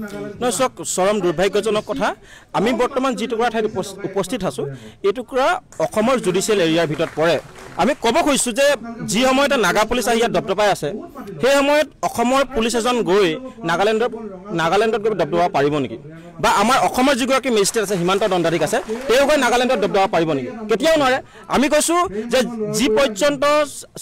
নহয় চাওক চৰম দুৰ্ভাগ্যজনক কথা আমি বৰ্তমান যি টুকুৰা ঠাইত উপস্থিত আছোঁ এই টুকুৰা অসমৰ জুডিচিয়েল এৰিয়াৰ ভিতৰত পৰে আমি ক'ব খুজিছোঁ যে যি সময়তে নাগা পুলিচ আহি ইয়াত দপদপাই আছে সেই সময়ত অসমৰ পুলিচ এজন গৈ নাগালেণ্ডত গৈ দপদপাব পাৰিব নেকি বা আমাৰ অসমৰ যিগৰাকী মেজিষ্ট্ৰেট আছে হিমন্ত দণ্ডাধিক আছে তেওঁ গৈ নাগালেণ্ডত দপদপাব পাৰিব নেকি কেতিয়াও নোৱাৰে আমি কৈছোঁ যে যি পৰ্যন্ত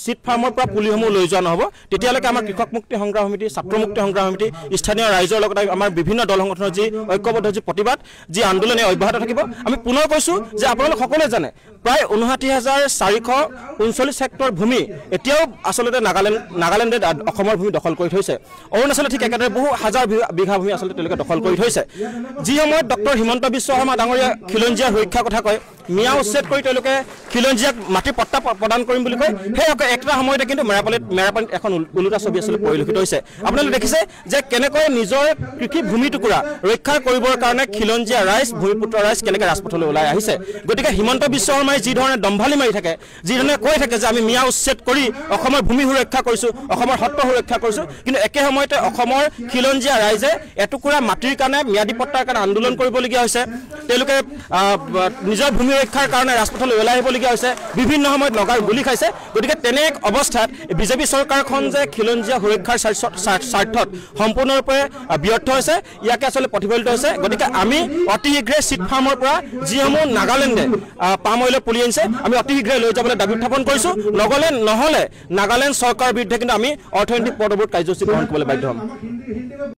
চিট ফাৰ্মৰ পৰা পুলিসমূহ লৈ যোৱা নহ'ব তেতিয়ালৈকে আমাৰ কৃষক মুক্তি সংগ্ৰাম সমিতি ছাত্ৰ মুক্তি সংগ্ৰাম সমিতি স্থানীয় ৰাইজৰ লগতে আমাৰ বিভিন্ন দল সংগঠনৰ যি ঐক্যবদ্ধ যি প্ৰতিবাদ যি আন্দোলনে অব্যাহত থাকিব আমি পুনৰ কৈছোঁ যে আপোনালোক সকলোৱে জানে প্ৰায় 59,439 হেক্টৰ ভূমি এতিয়াও আচলতে নাগালেণ্ডে অসমৰ ভূমি দখল কৰি থৈছে অৰুণাচলে ঠিক একেদৰে বহু হাজাৰ বিঘা ভূমি আচলতে তেওঁলোকে দখল কৰি থৈছে যি সময়ত ডক্টৰ হিমন্ত বিশ্ব শৰ্মা ডাঙৰীয়া খিলঞ্জীয়াৰ সুৰক্ষাৰ কথা কয় মিয়া উচ্ছেদ কৰি তেওঁলোকে খিলঞ্জীয়াক মাটি পট্টা প্ৰদান কৰিম বুলি কয় সেই একটা সময়তে কিন্তু মেৰাপানীত এখন ওলোটা ছবি আচলতে পৰিলক্ষিত হৈছে আপোনালোকে দেখিছে যে কেনেকৈ নিজৰ কৃষি ভূমি টুকুৰা ৰক্ষা কৰিবৰ কাৰণে খিলঞ্জীয়া ৰাইজ ভূমিপুত্ৰ ৰাইজ কেনেকৈ ৰাজপথলৈ ওলাই আহিছে গতিকে হিমন্ত বিশ্ব শৰ্মাই যি ধৰণে দম্ভালি মাৰি থাকে যি ধৰণে কৈ থাকে যে আমি মিয়া উচ্ছেদ কৰি অসমৰ ভূমি সুৰক্ষা কৰিছোঁ অসমৰ সত্ৰ সুৰক্ষা কৰিছোঁ কিন্তু একে সময়তে অসমৰ খিলঞ্জীয়া ৰাইজে এটুকুৰা মাটিৰ কাৰণে ম্যাদী পট্টাৰ কাৰণে আন্দোলন কৰিবলগীয়া হৈছে তেওঁলোকে নিজৰ ভূমি ৰক্ষাৰ কাৰণে ৰাজপথলৈ ওলাই আহিবলগীয়া হৈছে বিভিন্ন সময়ত নগাৰ গুলি খাইছে গতিকে তেনে এক অৱস্থাত বিজেপি চৰকাৰখন যে খিলঞ্জীয়া সুৰক্ষাৰ স্বাৰ্থত সম্পূৰ্ণৰূপে ব্যৰ্থ হৈছে ইয়াকে আচলতে প্ৰতিফলিত হৈছে গতিকে আমি অতি শীঘ্ৰে চিট ফাৰ্মৰ পৰা যিসমূহ নাগালেণ্ডে পাম অইলৰ পুলি আনিছে আমি অতি শীঘ্ৰে লৈ যাবলৈ দাবী উত্থাপন কৰিছোঁ নহ'লে নাগালেণ্ড চৰকাৰৰ বিৰুদ্ধে কিন্তু আমি অৰ্থনৈতিক পদবোধ কাৰ্যসূচী গ্ৰহণ কৰিবলৈ বাধ্য হ'ম